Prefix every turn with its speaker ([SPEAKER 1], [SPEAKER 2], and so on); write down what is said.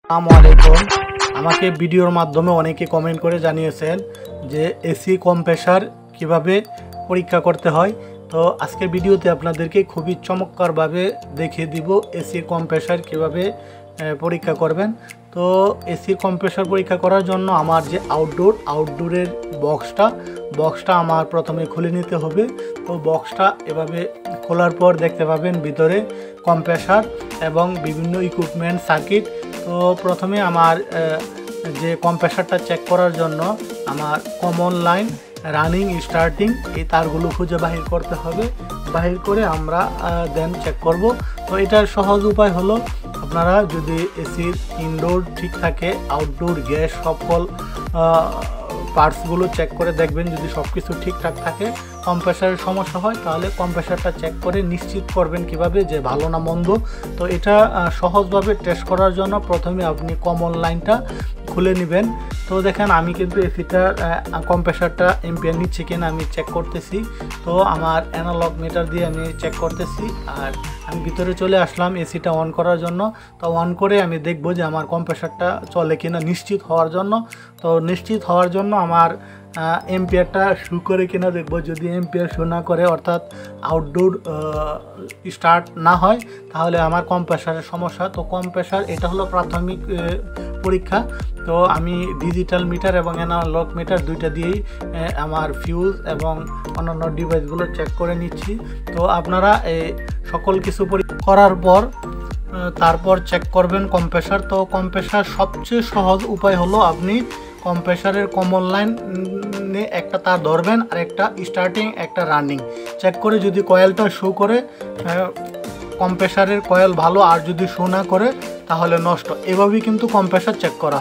[SPEAKER 1] আসসালামু আলাইকুম। আমাকে ভিডিওর মাধ্যমে অনেকে কমেন্ট করে জানিয়েছেন যে এসি কম্প্রেসার কিভাবে পরীক্ষা করতে হয়। তো আজকের ভিডিওতে আপনাদেরকে খুবই চমৎকারভাবে দেখিয়ে দিব এসি কম্প্রেসার কিভাবে পরীক্ষা করবেন। তো এসি কম্প্রেসার পরীক্ষা করার জন্য আমার যে আউটডোরের বক্সটা আমার প্রথমে খুলে নিতে হবে। তো বক্সটা এভাবে খোলার পর দেখতে পাবেন ভিতরে কম্প্রেসার এবং বিভিন্ন ইকুইপমেন্ট সার্কিট। তো প্রথমে আমার যে কম্প্রেসারটা চেক করার জন্য আমার কমন লাইন, রানিং, স্টার্টিং এই তারগুলো খুঁজে বাহির করতে হবে। বাহির করে আমরা দেন চেক করব। তো এটার সহজ উপায় হলো, আপনারা যদি এসির ইনডোর ঠিক থাকে, আউটডোর গ্যাস সকল পার্টসগুলো চেক করে দেখবেন। যদি সব কিছু ঠিকঠাক থাকে, কম্প্রেসারের সমস্যা হয়, তাহলে কম্প্রেসারটা চেক করে নিশ্চিত করবেন কিভাবে যে ভালো না মন্দ। তো এটা সহজভাবে টেস্ট করার জন্য প্রথমে আপনি কমন লাইনটা খুলে নেবেন। তো দেখেন আমি কিন্তু এসিটার কম্প্রেসারটা এম্পিয়ার নিচ্ছে কিনা আমি চেক করতেছি। তো আমার অ্যানালগ মিটার দিয়ে আমি চেক করতেছি। আর আমি ভিতরে চলে আসলাম এসিটা অন করার জন্য। তো অন করে আমি দেখব যে আমার কম্প্রেসারটা চলে কিনা নিশ্চিত হওয়ার জন্য। তো নিশ্চিত হওয়ার জন্য আমার এম্পিয়ারটা শো করে কিনা দেখব। যদি এম্পিয়ার শো না করে, অর্থাৎ আউটডোর স্টার্ট না হয়, তাহলে আমার কম্প্রেসারের সমস্যা। তো কম্প্রেসার এটা হলো প্রাথমিক পরীক্ষা। তো আমি ডিজিটাল মিটার এবং অ্যানালগ মিটার দুইটা দিয়েই আমার ফিউজ এবং অন্যান্য ডিভাইসগুলো চেক করে নিচ্ছি। তো আপনারা সকল কিছু করার পর তারপর চেক করবেন কম্প্রেসার। তো কম্প্রেসার সবচেয়ে সহজ উপায় হলো, আপনি কম্প্রেসারের কমন লাইনে একটা তার ধরবেন, আর একটা স্টার্টিং, একটা রানিং চেক করে যদি কয়েলটা শো করে, কম্প্রেসারের কয়েল ভালো, আর যদি শো না করে তাহলে নষ্ট। এভাবেই কিন্তু কম্প্রেসার চেক করা।